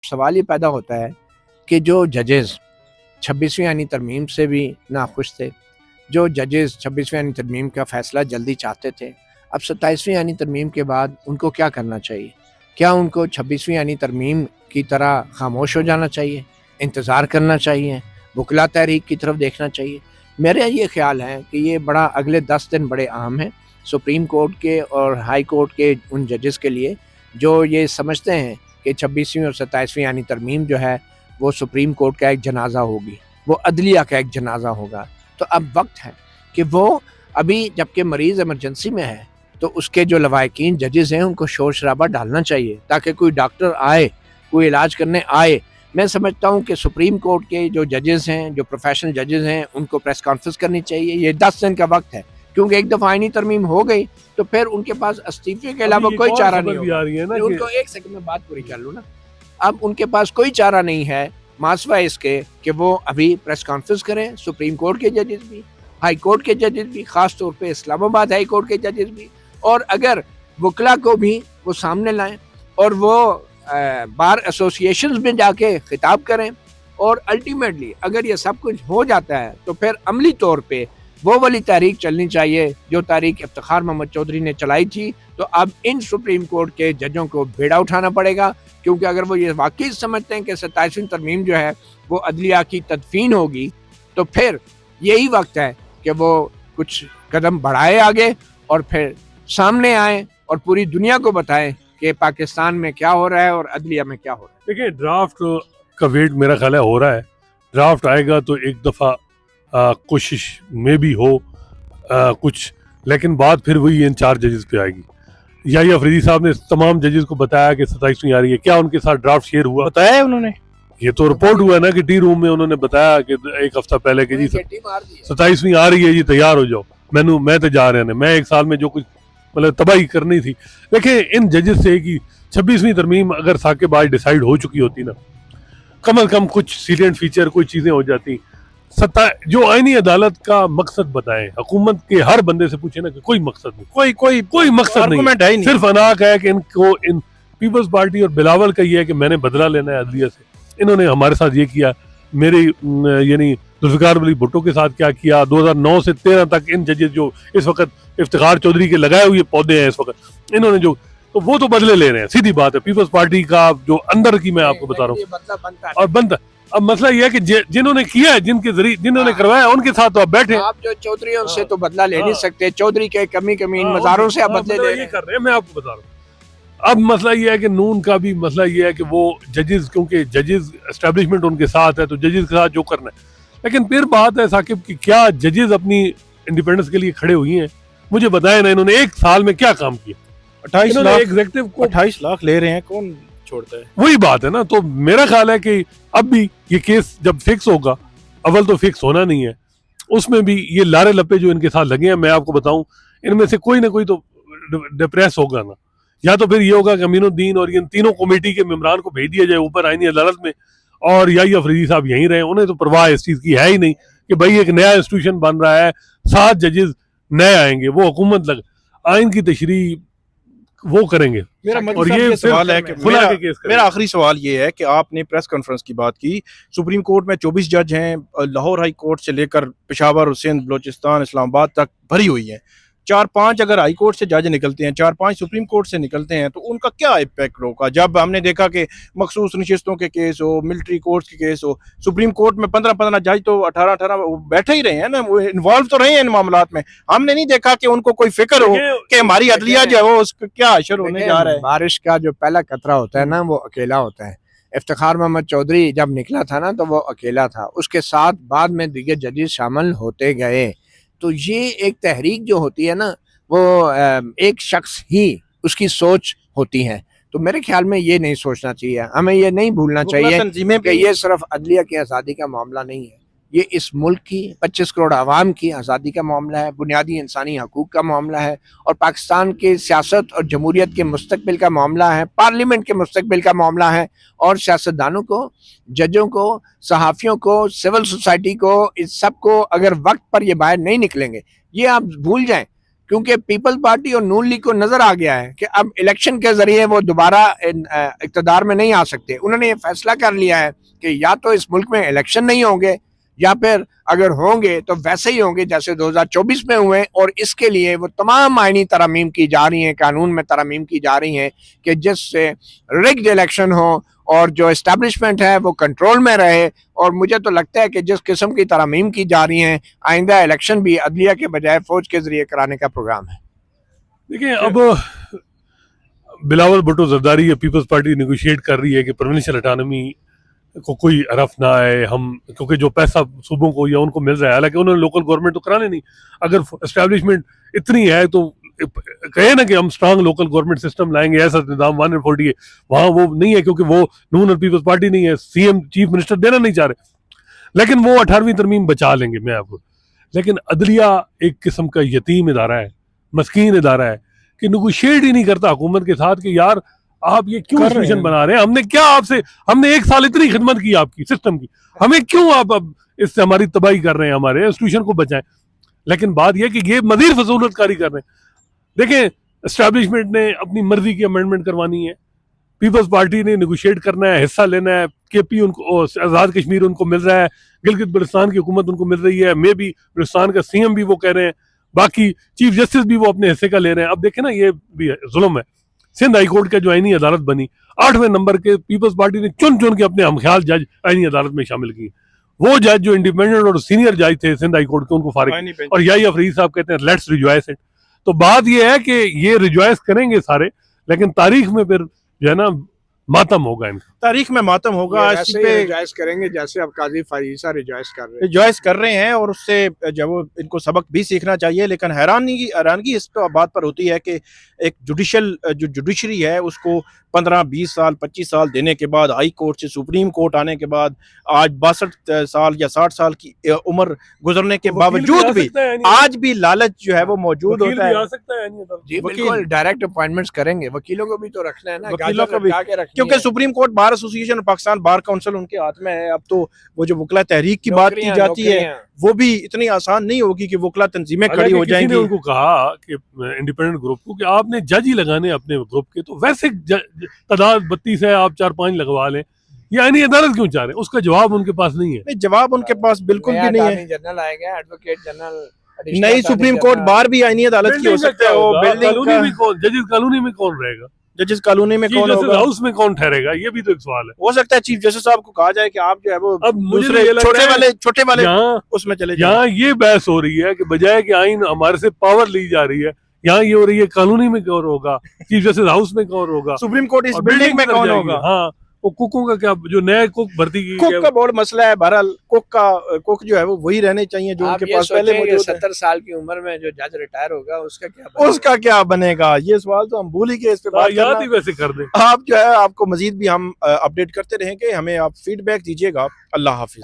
सवाल ये पैदा होता है कि जो जजेस 26वीं आईनी तरमीम से भी नाखुश थे, जो जजेस 26वीं आईनी तरमीम का फ़ैसला जल्दी चाहते थे, अब 27वीं आईनी तरमीम के बाद उनको क्या करना चाहिए? क्या उनको 26वीं आईनी तरमीम की तरह खामोश हो जाना चाहिए, इंतज़ार करना चाहिए, वकला तहरीक की तरफ देखना चाहिए? मेरा ये ख़्याल है कि ये बड़ा अगले 10 दिन बड़े अहम हैं सुप्रीम कोर्ट के और हाई कोर्ट के उन जजेस के लिए जो ये समझते हैं कि 26वीं और 27वीं यानी तरमीम जो है वो सुप्रीम कोर्ट का एक जनाजा होगी, वो अदलिया का एक जनाजा होगा। तो अब वक्त है कि वो अभी जबकि मरीज़ इमरजेंसी में है तो उसके जो लवाकिन जजेस हैं उनको शोर शराबा डालना चाहिए ताकि कोई डॉक्टर आए, कोई इलाज करने आए। मैं समझता हूँ कि सुप्रीम कोर्ट के जो जजेस हैं, जो प्रोफेशनल जजेस हैं, उनको प्रेस कॉन्फ्रेंस करनी चाहिए। ये 10 दिन का वक्त है क्योंकि एक दफ़ा आईनी तरमीम हो गई तो फिर उनके पास इस्तीफे के अलावा कोई चारा नहीं होगा। उनको एक सेकंड में बात पूरी कर लूँ ना, अब उनके पास कोई चारा नहीं है मासवा इसके कि वो अभी प्रेस कॉन्फ्रेंस करें। सुप्रीम कोर्ट के जजेस भी, हाई कोर्ट के जजेस भी, खास तौर पे इस्लामाबाद हाई कोर्ट के जजेस भी, और अगर वकला को भी वो सामने लाएं और वो बार एसोसिएशंस में जाके खिताब करें, और अल्टीमेटली अगर ये सब कुछ हो जाता है तो फिर अमली तौर पे वो वाली तहरीक चलनी चाहिए जो तहरीक इफ्तिखार मोहम्मद चौधरी ने चलाई थी। तो अब इन सुप्रीम कोर्ट के जजों को बेड़ा उठाना पड़ेगा, क्योंकि अगर वो ये वाकई समझते हैं कि 27वीं तरमीम जो है वो अदलिया की तदफीन होगी तो फिर यही वक्त है कि वो कुछ कदम बढ़ाए आगे और फिर सामने आए और पूरी दुनिया को बताएं कि पाकिस्तान में क्या हो रहा है और अदलिया में क्या हो रहा है। देखिए, ड्राफ्ट का वेट मेरा ख्याल है हो रहा है। ड्राफ्ट आएगा तो एक दफ़ा कोशिश में भी हो कुछ, लेकिन बात फिर वही इन 4 जजेस पे आएगी। याहिया अफरीदी साहब ने तमाम जजेस को बताया कि 27वीं आ रही है। क्या उनके साथ ड्राफ्ट शेयर हुआ? बताया है उन्होंने? ये तो रिपोर्ट हुआ ना कि टी रूम में उन्होंने बताया कि एक हफ्ता पहले कि जी 27वीं आ रही है, जी तैयार हो जाओ। मैं तो जा रहे हैं, मैं एक साल में जो कुछ मतलब तबाही करनी थी। देखिए, इन जजेस से कि 26वीं तरमीम अगर साकेबाज डिसाइड हो चुकी होती ना, कम अज कम कुछ सीलेंट फीचर, कोई चीजें हो जाती। जो आईनी अदालत का मकसद बताएं, हुकूमत के हर बंदे से पूछे ना कि कोई मकसद नहीं, कोई मकसद नहीं, सिर्फ अनाक है कि इनको इन पीपल्स पार्टी और बिलावल का ये है कि मैंने बदला लेना है अदलिया से। इन्होंने हमारे साथ ये किया, मेरे यानी जुल्फिकार अली भुट्टो के साथ क्या किया। 2009 से 13 तक इन जजेस जो इस वक्त इफ्तिखार चौधरी के लगाए हुए पौधे हैं इस वक्त, इन्होंने जो, तो वो तो बदले ले रहे हैं। सीधी बात है, पीपल्स पार्टी का जो अंदर की मैं आपको बता रहा हूँ और बनता। अब मसला यह है कि जिन्होंने किया है, जिनके जरिए जिन्होंने करवाया उनके साथ तो आप बैठे। आप जो चौधरी से तो बदला ले नहीं सकते, चौधरी के कमी मजारों से आप बदले ले कर रहे हैं। मैं आपको बता रहा हूँ, अब मसला यह है कि नून का भी मसला यह है कि वो जजेस, क्योंकि जजेस एस्टेब्लिशमेंट उनके साथ है तो जजेस के साथ जो करना है। लेकिन फिर बात है साकिब की, क्या जजेस अपनी इंडिपेंडेंस के लिए खड़े हुई हैं? मुझे बताया ना, इन्होंने एक साल में क्या काम किया। 28 लाख एग्जीक्यूटिव को 28 लाख ले रहे हैं, कौन छोड़ता है? वही बात है ना। तो मेरा ख्याल है कि अब भी ये केस जब फिक्स होगा, अव्वल तो फिक्स होना नहीं है, उसमें भी ये लारे लपे जो इनके साथ लगे हैं, मैं आपको बताऊं, इनमें से कोई ना कोई तो डिप्रेस होगा ना। या तो फिर ये होगा कि अमीनुद्दीन और इन तीनों कमेटी के मेंबरान को भेज दिया जाए ऊपर आईनी अदालत में, और याहिया अफरीदी साहब यहीं रहे। उन्हें तो परवाह इस चीज की है ही नहीं कि भाई एक नया इंस्टीट्यूशन बन रहा है, 7 जजेस नए आएंगे, वो हुकूमत लग आइन की तशरीह वो करेंगे। और ये सवाल है कि मेरा आखिरी सवाल ये है कि आपने प्रेस कॉन्फ्रेंस की बात की, सुप्रीम कोर्ट में 24 जज हैं, लाहौर हाई कोर्ट से लेकर पेशावर, हुसैन, बलोचिस्तान, इस्लामाबाद तक भरी हुई है। 4-5 अगर हाई कोर्ट से जज निकलते हैं, 4-5 सुप्रीम कोर्ट से निकलते हैं, तो उनका क्या इम्पैक्ट होगा? जब हमने देखा कि मखसूस नशिस्तों के केस हो, मिलिट्री कोर्ट के केस हो, सुप्रीम कोर्ट में 15-15 जज तो 18-18 बैठे ही रहे हैं ना, वो इन्वॉल्व तो रहे हैं इन मामलात में। हमने नहीं देखा कि उनको कोई फिक्र हो कि हमारी अदलिया जो है उसका क्या असर होने जा रहा है। बारिश का जो पहला कतरा होता है ना, वो अकेला होता है। इफ्तिखार मोहम्मद चौधरी जब निकला था ना तो वो अकेला था, उसके साथ बाद में दीगर जजेस शामिल होते गए। तो ये एक तहरीक जो होती है ना, वो एक शख्स ही उसकी सोच होती है। तो मेरे ख्याल में ये नहीं सोचना चाहिए, हमें ये नहीं भूलना चाहिए कि ये सिर्फ अदलिया की आज़ादी का मामला नहीं है, ये इस मुल्क की 25 करोड़ आवाम की आज़ादी का मामला है, बुनियादी इंसानी हकूक़ का मामला है, और पाकिस्तान की सियासत और जमहूरियत के मुस्तकबिल का मामला है, पार्लियामेंट के मुस्तकबिल का मामला है। और सियासतदानों को, जजों को, सहाफ़ियों को, सिविल सोसाइटी को, इस सब को अगर वक्त पर ये बाहर नहीं निकलेंगे, ये आप भूल जाएं, क्योंकि पीपल्स पार्टी और नून लीग को नजर आ गया है कि अब इलेक्शन के जरिए वो दोबारा इक़्तिदार में नहीं आ सकते। उन्होंने ये फैसला कर लिया है कि या तो इस मुल्क में इलेक्शन नहीं होंगे, या फिर अगर होंगे तो वैसे ही होंगे जैसे 2024 में हुए। और इसके लिए वो तमाम आईनी तरमीम की जा रही हैं, कानून में तरमीम की जा रही हैं कि जिससे रिग्ड इलेक्शन हो और जो इस्टेब्लिशमेंट है वो कंट्रोल में रहे। और मुझे तो लगता है कि जिस किस्म की तरमीम की जा रही हैं, आइंदा इलेक्शन भी अदलिया के बजाय फौज के जरिए कराने का प्रोग्राम है। देखिए, अब बिलावल भुट्टो जरदारी या पीपल्स पार्टी नेगोशिएट कर रही है कि प्रोविंशियल ऑटोनॉमी को कोई हरफ ना आए, हम क्योंकि जो पैसा सूबों को या उनको मिल रहा है, हालांकि उन्होंने लोकल गवर्नमेंट तो कराने नहीं। अगर एस्टेब्लिशमेंट इतनी है तो कहे ना कि हम स्ट्रांग लोकल गवर्नमेंट सिस्टम लाएंगे, ऐसा निजाम 140 है, वहाँ वो नहीं है क्योंकि वो नून और पीपल्स पार्टी नहीं है, सीएम चीफ मिनिस्टर देना नहीं चाह रहे। लेकिन वो 18वीं तरमीम बचा लेंगे मैं आपको। लेकिन अदलिया एक किस्म का यतीम इदारा है, मस्कीन इदारा है कि नेगोशिएट ही नहीं करता हुकूमत के साथ कि यार आप ये क्यों इंस्टीट्यूशन बना रहे हैं, हमने क्या आपसे, हमने 1 साल इतनी खिदमत की आपकी सिस्टम की, हमें क्यों आप अब इससे हमारी तबाही कर रहे हैं, हमारे इंस्टीट्यूशन को बचाएं। लेकिन बात यह कि ये मजीद फजूलतकारी कर रहे हैं। देखें, एस्टैब्लिशमेंट ने अपनी मर्जी की अमेंडमेंट करवानी है, पीपल्स पार्टी ने नेगोशिएट करना है, हिस्सा लेना है, केपी उनको, आज़ाद कश्मीर उनको मिल रहा है, गिलगित बल्तिस्तान की हुकूमत उनको मिल रही है, मे भी बल्तिस्तान का सीएम भी वो कह रहे हैं, बाकी चीफ जस्टिस भी वो अपने हिस्से का ले रहे हैं। अब देखें ना, ये भी जुल्म है। सिंध हाई कोर्ट का जो आईनी अदालत बनी, 8वें नंबर के पीपल्स पार्टी ने चुन चुन के अपने हमख्याल जज आईनी अदालत में शामिल किए। वो जज जो इंडिपेंडेंट और सीनियर जज थे सिंध हाई कोर्ट के, उनको फारिग, और यही अफरीद साहब कहते हैं लेट्स रिजॉइस इट। तो बात ये है कि ये रिजॉइस करेंगे सारे, लेकिन तारीख में फिर जो है ना मातम होगा, इनका तारीख में मातम होगा। ऐसे ही रिजॉइस करेंगे जैसे अब काजी फाइजा रिजॉइस कर रहे हैं, और उससे जब इनको सबक भी सीखना चाहिए। लेकिन हैरानगी इस बात पर होती है कि एक जुडिशरी है उसको 15-20 साल 25 साल देने के बाद, हाई कोर्ट से सुप्रीम कोर्ट आने के बाद, आज 62 साल या 60 साल की उम्र गुजरने के बावजूद भी आज भी लालच जो है वो मौजूद होता है। जी बिल्कुल, डायरेक्ट अपॉइंटमेंट्स करेंगे, वकीलों को भी तो रखना है ना, वकीलों को भी, क्योंकि सुप्रीम कोर्ट, बार एसोसिएशन और पाकिस्तान बार काउंसिल उनके हाथ में है। अब तो वो जो वकला तहरीक की बात की जाती है वो भी इतनी आसान नहीं होगी कि वकला तंजीमें खड़ी हो जाएंगी। उनको कहा कि इंडिपेंडेंट ग्रुप को कि आपने जज ही लगाने अपने ग्रुप के, तो वैसे तादाद 32 है, आप 4-5 लगवा लें, ये आईनी अदालत क्यों चाह रहे हैं? उसका जवाब उनके पास नहीं है। जवाब उनके पास बिल्कुल भी नहीं है। जनरल आएगा, एडवोकेट जनरल, नई सुप्रीम कोर्ट बार भी आईनी अदालत की हो सकता है। वो बिल्डिंग जजेस कॉलोनी में कौन रहेगा? जजेस कॉलोनी में कौन होगा? हाउस में कौन ठहरेगा? ये भी तो एक सवाल है। हो सकता है चीफ जस्टिस साहब को कहा जाए कि आप जो है वो अब दूसरे छोटे वाले उसमें चले जाएं। यहाँ ये बहस हो रही है कि बजाय कि आइन हमारे से पावर ली जा रही है, यहाँ ये हो रही है कॉलोनी में कौन होगा, चीफ जस्टिस हाउस में कौन होगा, सुप्रीम कोर्ट इस बिल्डिंग में कौन होगा। हाँ, वो कुकों का क्या, जो नया कुक भर्ती की कुक का बहुत मसला है। बहरहाल कुक जो है वो वही रहने चाहिए जो उनके पास पहले मौजूद है। 70 साल की उम्र में जो जज रिटायर होगा उसका क्या बनेगा? ये सवाल तो हम भूल ही गए, इस पे बात याद ही वैसे कर दें। आप जो है, आपको मजीद भी हम अपडेट करते रहेंगे, हमें आप फीडबैक दीजिएगा। अल्लाह हाफिज।